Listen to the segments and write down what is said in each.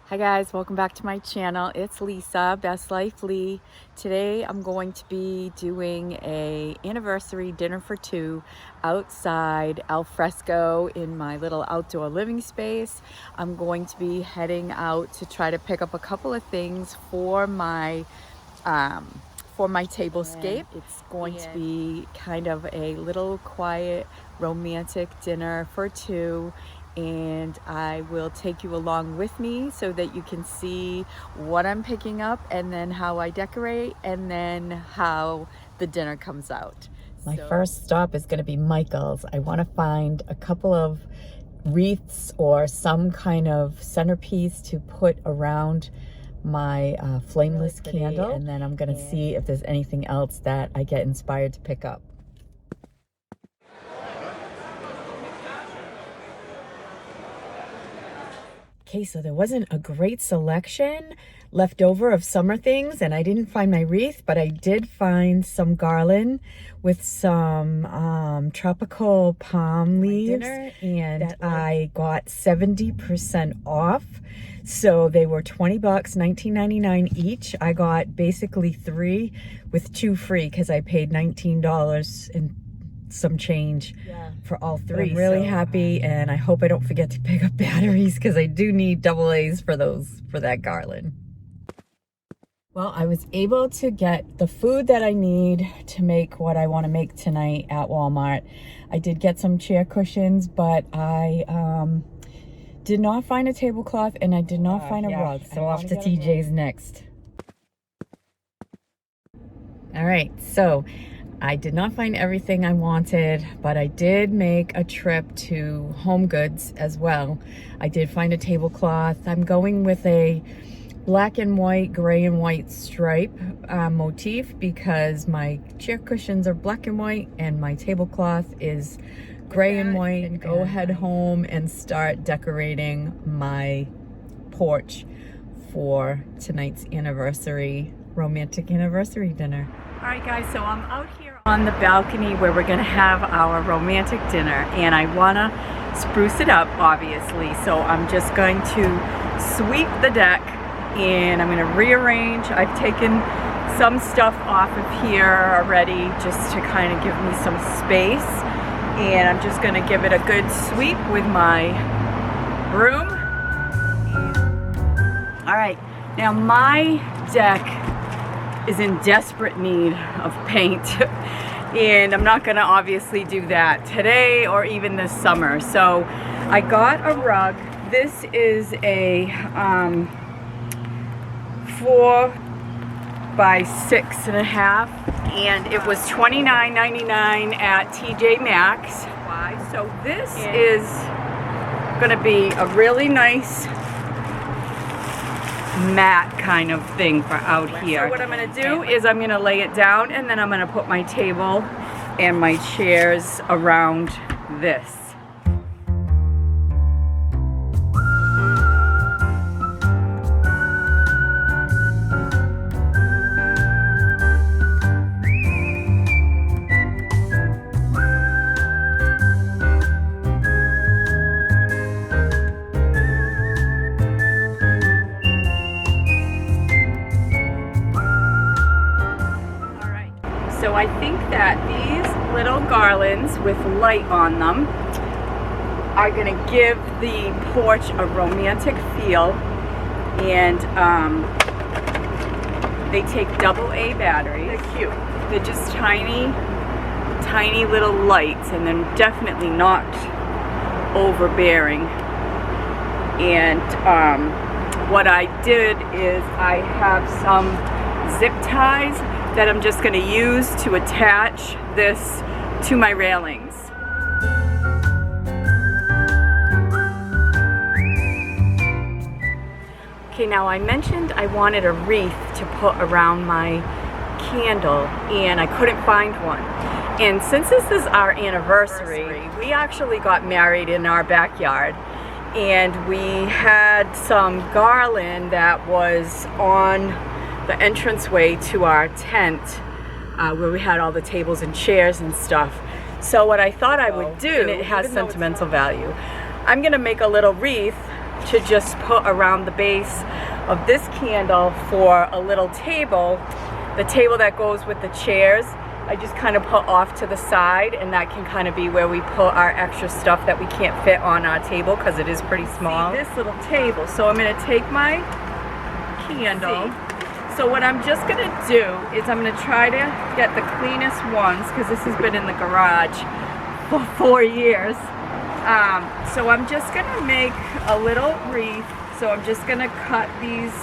Hi guys, welcome back to my channel. It's Lisa, Best Life Lee. Today I'm going to be doing a anniversary dinner for two outside al fresco in my little outdoor living space. I'm going to be heading out to try to pick up a couple of things for my tablescape. It's going to be kind of a little quiet romantic dinner for two, and I will take you along with me so that you can see what I'm picking up and then how I decorate and then how the dinner comes out. My first stop is going to be Michael's. I want to find a couple of wreaths or some kind of centerpiece to put around my flameless candle, and then I'm going to see if there's anything else that I get inspired to pick up. Okay, so there wasn't a great selection left over of summer things, and I didn't find my wreath, but I did find some garland with some tropical palm leaves, and I got 70% off. So they were 20 bucks, $19.99 each. I got basically 3 with 2 free because I paid $19 and some change for all 3. I'm really happy, and I hope I don't forget to pick up batteries because I do need AA's for that garland. Well, I was able to get the food that I need to make what I want to make tonight at Walmart. I did get some chair cushions, but I did not find a tablecloth, and I did not find a rug. So off to TJ's next. All right, so I did not find everything I wanted, but I did make a trip to Home Goods as well. I did find a tablecloth. I'm going with a black and white, gray and white stripe motif because my chair cushions are black and white and my tablecloth is gray and white. And go head home and start decorating my porch for tonight's romantic anniversary dinner. All right guys, so I'm out here on the balcony where we're gonna have our romantic dinner, and I wanna spruce it up, obviously. So I'm just going to sweep the deck and I'm gonna rearrange. I've taken some stuff off of here already just to kind of give me some space, and I'm just gonna give it a good sweep with my broom. All right, now my deck is in desperate need of paint and I'm not gonna obviously do that today or even this summer. So I got a rug. This is a 4 by 6.5, and it was $29.99 at TJ Maxx. So this is gonna be a really nice mat kind of thing for out here. So what I'm gonna do is I'm gonna lay it down, and then I'm gonna put my table and my chairs around this. So I think that these little garlands with light on them are gonna give the porch a romantic feel, and they take AA batteries. They're cute. They're just tiny little lights, and they're definitely not overbearing. And what I did is I have some zip ties that I'm just going to use to attach this to my railings. Okay, now I mentioned I wanted a wreath to put around my candle, and I couldn't find one. And since this is our anniversary, we actually got married in our backyard, and we had some garland that was on the entranceway to our tent where we had all the tables and chairs and stuff. So what I thought I would do, and it has sentimental value, I'm gonna make a little wreath to just put around the base of this candle for a little table. The table that goes with the chairs, I just kind of put off to the side, and that can kind of be where we put our extra stuff that we can't fit on our table because it is pretty small. See, this little table. So I'm going to take my candle. So what I'm just going to do is I'm going to try to get the cleanest ones because this has been in the garage for 4 years. So I'm just going to make a little wreath. So I'm just going to cut these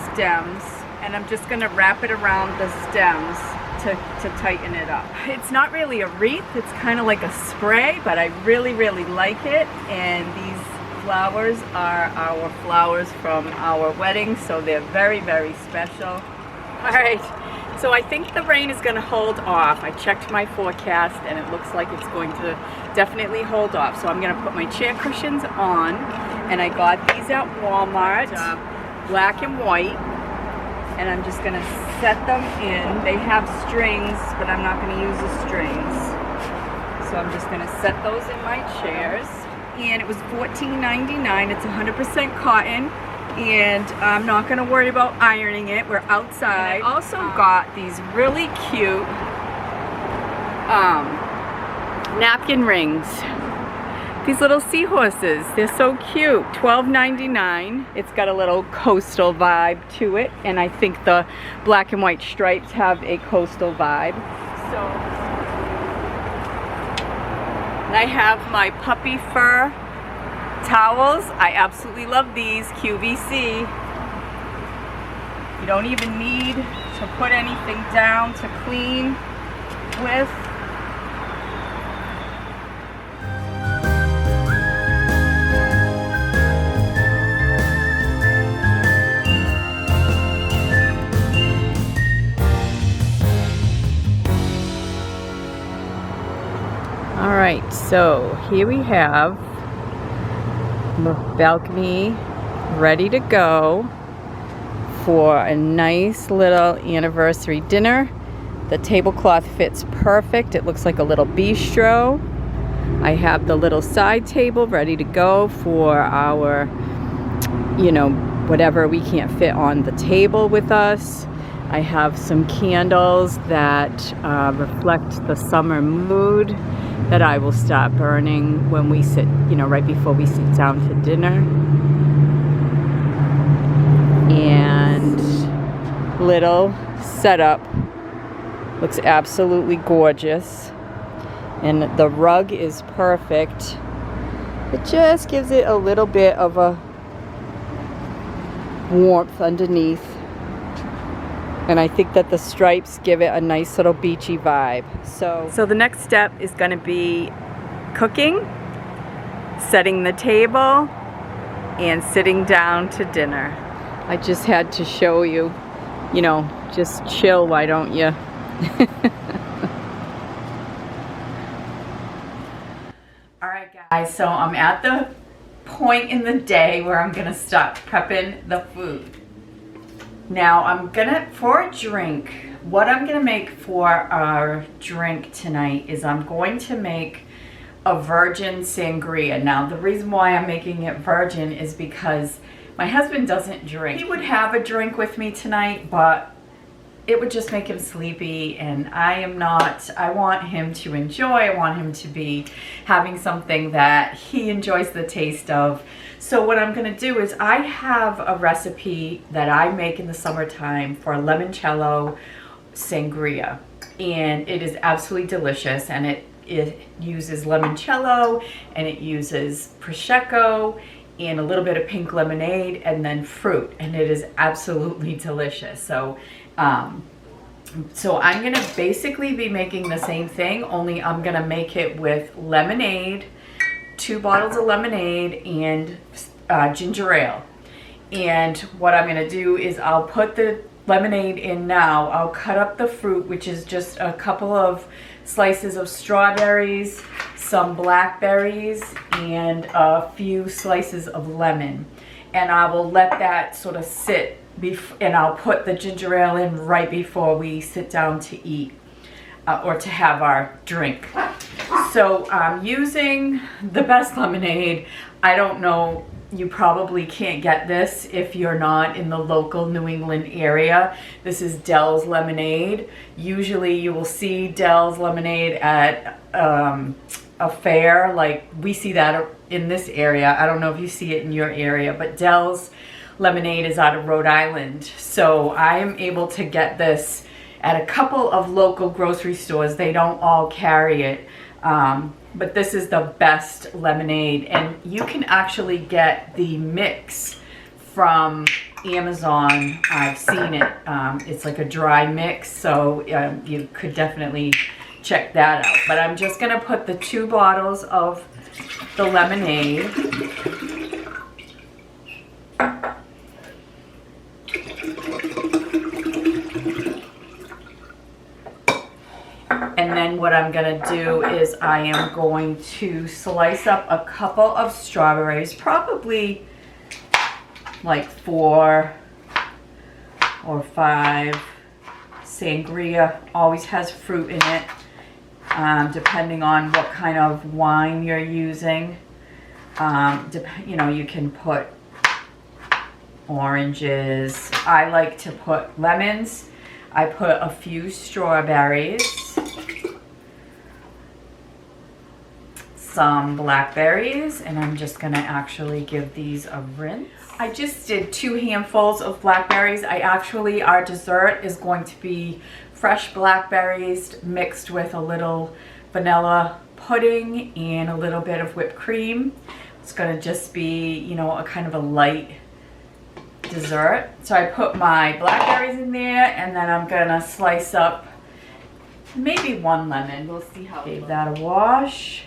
stems, and I'm just going to wrap it around the stems to tighten it up. It's not really a wreath, it's kind of like a spray, but I really, really like it. And these flowers are our flowers from our wedding, so they're very, very special. All right, so I think the rain is going to hold off. I checked my forecast and it looks like it's going to definitely hold off. So I'm going to put my chair cushions on, and I got these at Walmart, black and white. And I'm just going to set them in. They have strings, but I'm not going to use the strings. So I'm just going to set those in my chairs. And it was $14.99. It's 100% cotton. And I'm not going to worry about ironing it. We're outside. And I also got these really cute napkin rings. These little seahorses, they're so cute. $12.99. It's got a little coastal vibe to it, and I think the black and white stripes have a coastal vibe. So, and I have my puppy fur towels. I absolutely love these, QVC. You don't even need to put anything down to clean with. Alright, so here we have the balcony ready to go for a nice little anniversary dinner. The tablecloth fits perfect. It looks like a little bistro. I have the little side table ready to go for our, you know, whatever we can't fit on the table with us. I have some candles that reflect the summer mood that I will start burning when we sit, you know, right before we sit down to dinner. And little setup. Looks absolutely gorgeous. And the rug is perfect. It just gives it a little bit of a warmth underneath. And I think that the stripes give it a nice little beachy vibe. So the next step is going to be cooking, setting the table, and sitting down to dinner. I just had to show you, you know, just chill, why don't you? Alright guys, so I'm at the point in the day where I'm going to start prepping the food. Now for a drink, what I'm gonna make for our drink tonight is I'm going to make a virgin sangria. Now the reason why I'm making it virgin is because my husband doesn't drink. He would have a drink with me tonight, but it would just make him sleepy, and I want him to enjoy. I want him to be having something that he enjoys the taste of. So what I'm going to do is I have a recipe that I make in the summertime for limoncello sangria, and it is absolutely delicious, and it uses limoncello, and it uses prosecco and a little bit of pink lemonade and then fruit, and it is absolutely delicious. So I'm gonna basically be making the same thing, only I'm gonna make it with lemonade, 2 bottles of lemonade, and ginger ale. And what I'm gonna do is I'll put the lemonade in now. I'll cut up the fruit, which is just a couple of slices of strawberries, some blackberries, and a few slices of lemon. And I will let that sort of sit, and I'll put the ginger ale in right before we sit down to eat or to have our drink. So I'm using the best lemonade. I don't know You probably can't get this if you're not in the local New England area. This is Dell's Lemonade. Usually you will see Dell's Lemonade at a fair, like we see that in this area. I don't know if you see it in your area, but Dell's Lemonade is out of Rhode Island. So I am able to get this at a couple of local grocery stores. They don't all carry it. But this is the best lemonade, and you can actually get the mix from Amazon. I've seen it. It's like a dry mix, so you could definitely check that out. But I'm just gonna put the 2 bottles of the lemonade and then what I'm gonna do is I am going to slice up a couple of strawberries, probably like 4 or 5. Sangria always has fruit in it, depending on what kind of wine you're using. You know, you can put oranges. I like to put lemons. I put a few strawberries, some blackberries, and I'm just gonna actually give these a rinse. I just did 2 handfuls of blackberries. Our dessert is going to be fresh blackberries mixed with a little vanilla pudding and a little bit of whipped cream. It's gonna just be, you know, a kind of a light dessert. So I put my blackberries in there, and then I'm gonna slice up maybe 1 lemon. We'll see how. Gave that a wash.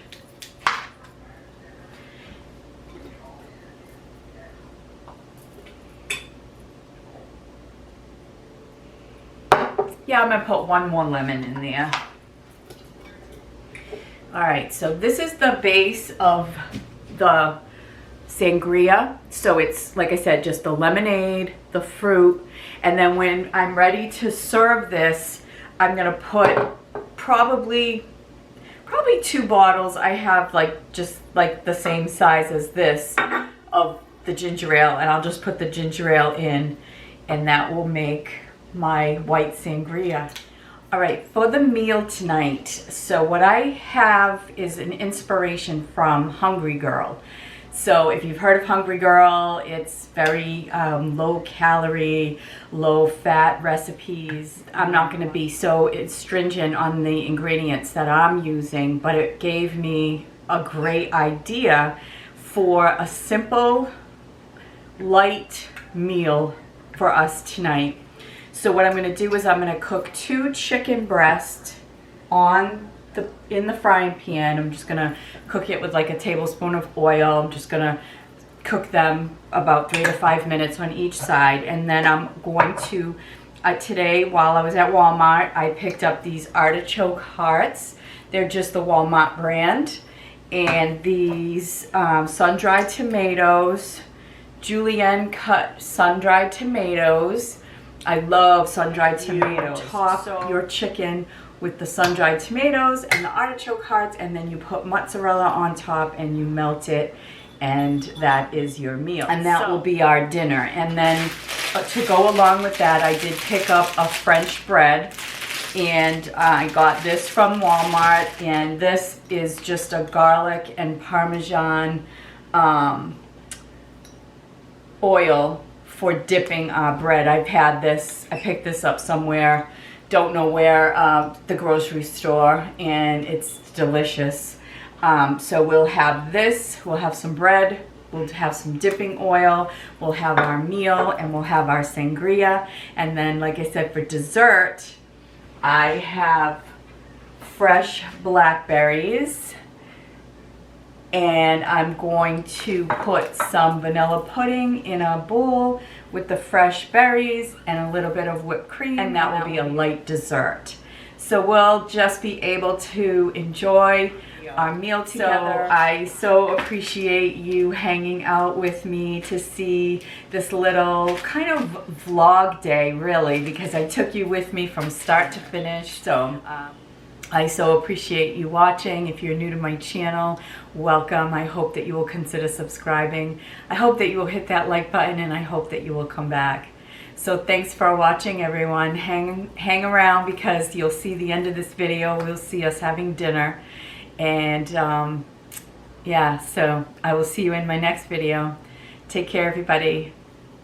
Yeah, I'm gonna put 1 more lemon in there. All right, so this is the base of the sangria. So it's, like I said, just the lemonade, the fruit, and then when I'm ready to serve this, I'm gonna put probably 2 bottles. I have like just like the same size as this of the ginger ale, and I'll just put the ginger ale in, and that will make my white sangria. All right, for the meal tonight, so what I have is an inspiration from Hungry Girl. So if you've heard of Hungry Girl, it's very low calorie, low fat recipes. I'm not gonna be so stringent on the ingredients that I'm using, but it gave me a great idea for a simple, light meal for us tonight. So what I'm going to do is I'm going to cook 2 chicken breasts in the frying pan. I'm just going to cook it with like a tablespoon of oil. I'm just going to cook them about 3 to 5 minutes on each side. And then I'm going to, today while I was at Walmart, I picked up these artichoke hearts. They're just the Walmart brand. And these sun-dried tomatoes, julienne cut sun-dried tomatoes. I love sun-dried tomatoes. Top your chicken with the sun-dried tomatoes and the artichoke hearts, and then you put mozzarella on top and you melt it, and that is your meal. And that will be our dinner. And then to go along with that, I did pick up a French bread, and I got this from Walmart, and this is just a garlic and Parmesan oil for dipping our bread. I've had this, I picked this up somewhere, don't know where, the grocery store, and it's delicious. So we'll have this, we'll have some bread, we'll have some dipping oil, we'll have our meal, and we'll have our sangria. And then, like I said, for dessert, I have fresh blackberries, and I'm going to put some vanilla pudding in a bowl with the fresh berries and a little bit of whipped cream, and that will be a light dessert. So we'll just be able to enjoy our meal together. So I so appreciate you hanging out with me to see this little kind of vlog day, really, because I took you with me from start to finish. So I so appreciate you watching. If you're new to my channel, welcome. I hope that you will consider subscribing. I hope that you will hit that like button, and I hope that you will come back. So thanks for watching, everyone. Hang around, because you'll see the end of this video. We'll see us having dinner. And yeah, so I will see you in my next video. Take care, everybody.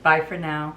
Bye for now.